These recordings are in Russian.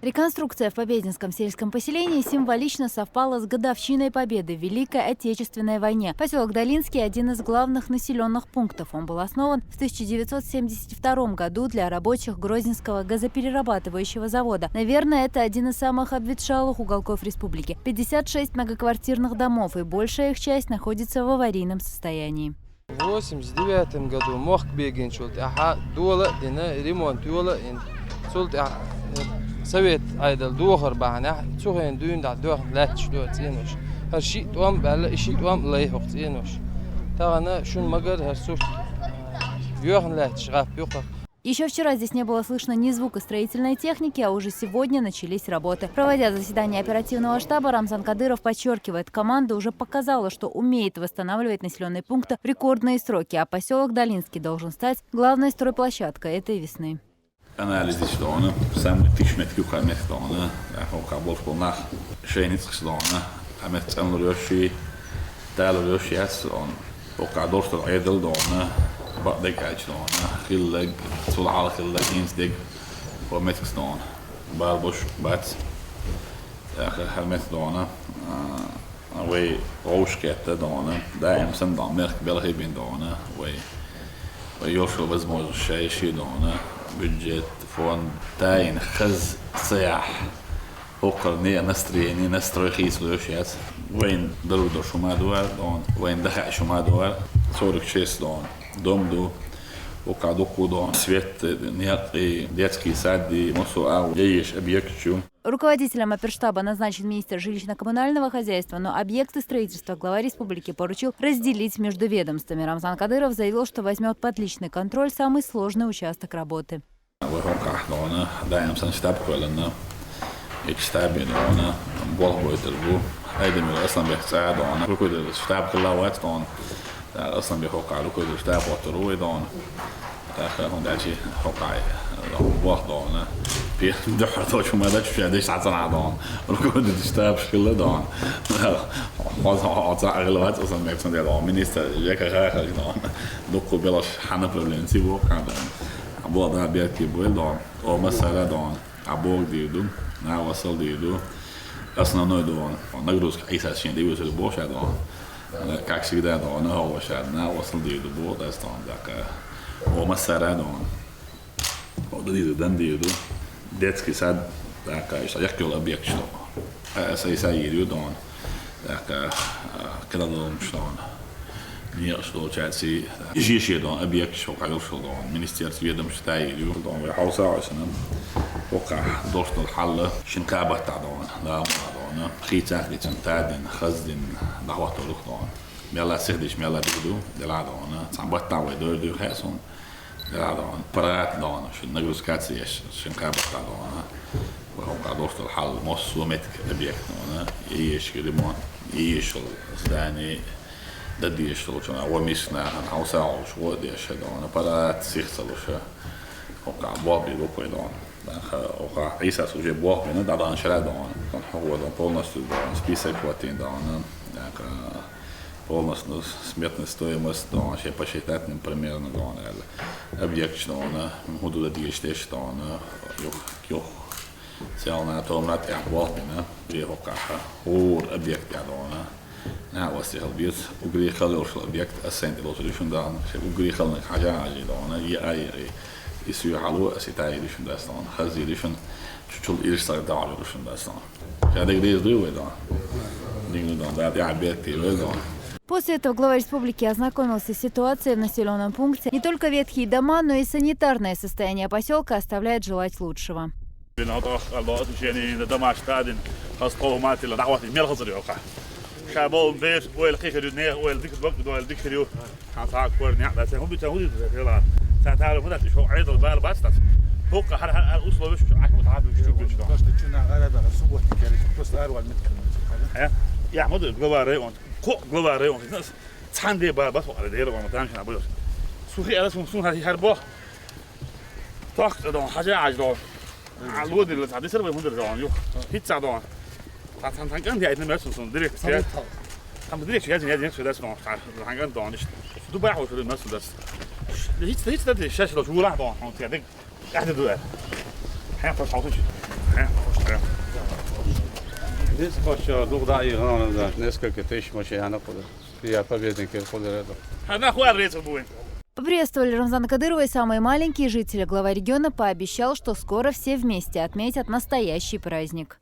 Реконструкция в Побединском сельском поселении символично совпала с годовщиной победы в Великой Отечественной войне. Поселок Долинский – один из главных населенных пунктов. Он был основан в 1972 году для рабочих Грозненского газоперерабатывающего завода. Наверное, это один из самых обветшалых уголков республики. 56 многоквартирных домов, и большая их часть находится в аварийном состоянии. В 1989 году мог бегин шулт, дола дина ремонт yola шулт سويت أيضا دوغر بعنا تسوين دون دا دوغ لا تشلو تينوش هالشيء توام بلا شيء توام لا يحق تينوش تانا شون مجر هالسوش يوغن لا تشغف يوقف. Еще вчера здесь не было слышно ни звука строительной техники, а уже сегодня начались работы. Проводя заседание оперативного штаба, Рамзан Кадыров подчеркивает, команда уже показала, что умеет восстанавливать населенные пункты в рекордные сроки, а поселок Долинский должен стать главной стройплощадкой этой весны. Analysis gedaan, samen met Tisch met Kuka met gedaan, ook al bosbol nach, Schenitz gedaan, met Enlurjoshi, Taylorjoshi is ook al dorstel edel gedaan, wat dik gedaan, gillig, zoal gillig eens dik, wat met gedaan, Barbos, bad, met gedaan, wij roosketten gedaan, daar hem zijn dan merk België bin gedaan, wij Joshua was mooi schei gedaan. بجت فون تاين خز سياح وقرني نستريني نستري خيس لوشيات وين درودو شو ما دوار دون وين دخع شو ما دوار صورك شيس دون دومدو وقعدو دون سويت نياتي детский сад мосу ау ейш объектчу. Руководителем оперштаба назначен министр жилищно-коммунального хозяйства, но объекты строительства глава республики поручил разделить между ведомствами. Рамзан Кадыров заявил, что возьмет под личный контроль самый сложный участок работы. دحرت شو ما دش دش عطنا دون ركود تشتاب شكل دون خلاص غلوات اصلا ما يكون ده مينستر جاك خاخ دون دوكو بلاش حنا بروبلم سيبو كان ابو ده بيحكي بول دون او مثلا دون ابو ديدو نا وصل ديدو اصلا نو دون نغروس عيسى شين دي وصل بوش دون как всегда دون هو شاد نا وصل ديدو بو ده دون ذاك او مثلا دون او ديدو دن ديدو детский сад, такая, что я хотел объект, что саиду дон, такая, когда дом, что он, не что получается, ежи дон объект, что хотел, что дон, министерство ведомства иду, дон, я хауса, что нам, пока должен халла, шинкаба тадон, да, дон, хитах, литен тадин, хаздин, дахват рух дон, мела сидиш, мела биду, дела дон, сам баттавай дойду хэсон. دون برات دون شو نجروسكات يش شنكابة دون وهم قاعد وصل الحل مص ومتك أبيك دون يش كريمون يش الزاني ددي يش لوشنا ومشنا هنحوسا وشو ديش دون برات سيخسل وشة هم قاعد بوابي لوكوي دون وقع عيسى سوجي بوابي ندع دون شلا دون هو دون بولناس دون سبيسك واتين دون полностью смертная стоимость, но вообще посчитать примерно, объект, что он, буду двигаться, что он, юг, сел на том, на тех волнах, приехал каха, объект, я думаю, на вас их бьет, угрехал лишь объект, ассенти лишь решен, да, угрехал на хажаji, да, и сюрхалу, аситай решен, да, стан, хази решен, чуть-чуть ирстар да, решен, да, стан. Я так здесь другой, да, никто, да, я объект, да. После этого глава республики ознакомился с ситуацией в населенном пункте. Не только ветхие дома, но и санитарное состояние поселка оставляет желать лучшего. глава района, цанде бас على ديره ما تانش نعبده سوخي على سون هذه هربا طاق دون حاجه عجلو الود اللي تعدي سر بمدر دون يو هيت سادون تان كان دي ايتن مرسون سون ديريكت هم ديريكت جاي جاي نفس داس دون تان كان دون دبي حوش الناس داس هيت ده الشاشه لو شو لا دون تي قاعد دو هي فرصه Здесь еще 2 дней, несколько тысяч машин находят. Я победники ходят. Она хуя рейс будет. Поприветствовали Рамзана Кадырова и самые маленькие жители. Глава региона пообещал, что скоро все вместе отметят настоящий праздник.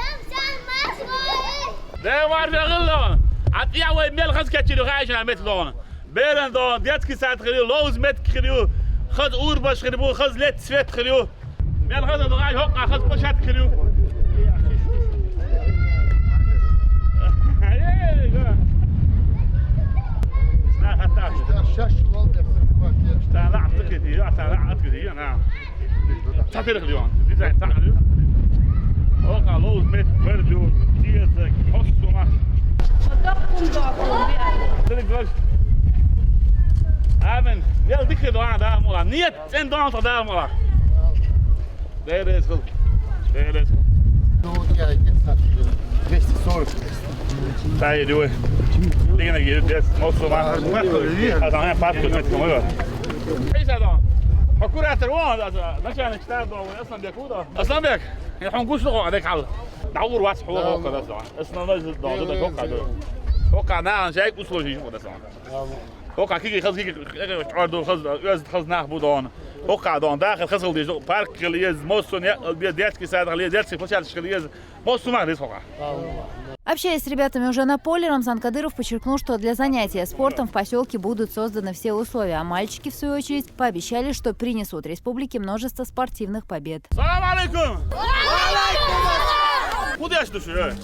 Amen. Wel dikke daar maar. Niet en dan daar maar. Daar is goed. Daar is goed. 240. Sta je door. Dingen hier, dit moet zo maar. Als aan een pad met komen hoor. Is dat dan? حكور احتروان ماشي انا اشتغل اصلا بيكودا اصلا بيك حنقوش لغه عليك على دور واسح هو هوكا اصلا نازل ضد هوكا هوكا انا جايك وصلوا شو ده هوكا كيكي خز كيكي عرض خز ناخ بودون هوكا دون داخل خزل دي بارك اللي موسون ديتكي ساعه اللي ديتكي فشل اللي موسون ما هوكا. Общаясь с ребятами уже на поле, Рамзан Кадыров подчеркнул, что для занятия спортом в поселке будут созданы все условия, а мальчики, в свою очередь, пообещали, что принесут республике множество спортивных побед. Салам алейкум! Куда я слушаю?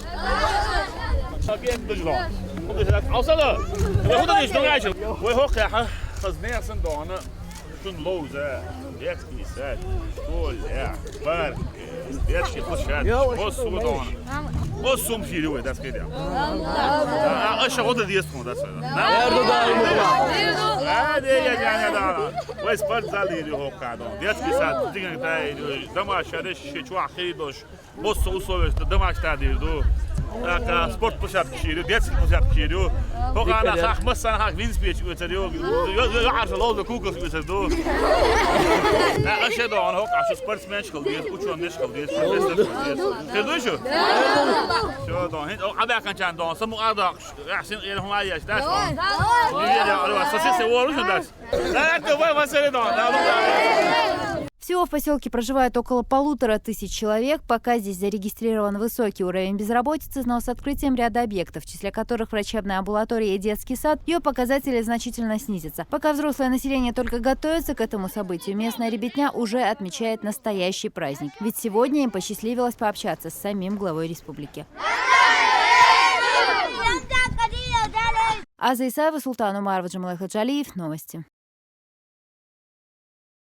Osum geliyor das geht ja. Aşağı o da diyorsun da sonra. Nerede da? Ya da. Ve spor zali hokado. Diğer bir saat dingen tay dama şare şu axidoş. Boş usulü dama ştadirdu. Aka sport poşat geliyor, diğer poşat geliyor. Hokana hak mesela hak wins bir götürüyor. Yarışı lozu kukos götürdü. Aşağı da onu hoka şu sportsman çıkıyor, uçuyor ne çıkıyor, profesör. Şu da hint ada kan can don samu ada ahsin el hum ayaş das. Ya alwa sasi вооружен das. Это вы васели don. Всего в поселке проживает около 1500 человек. Пока здесь зарегистрирован высокий уровень безработицы, но с открытием ряда объектов, в числе которых врачебная амбулатория и детский сад, ее показатели значительно снизятся. Пока взрослое население только готовится к этому событию, местная ребятня уже отмечает настоящий праздник. Ведь сегодня им посчастливилось пообщаться с самим главой республики. Аза Исаева, Султан Умаров, Джамал Хаджалиев. Новости.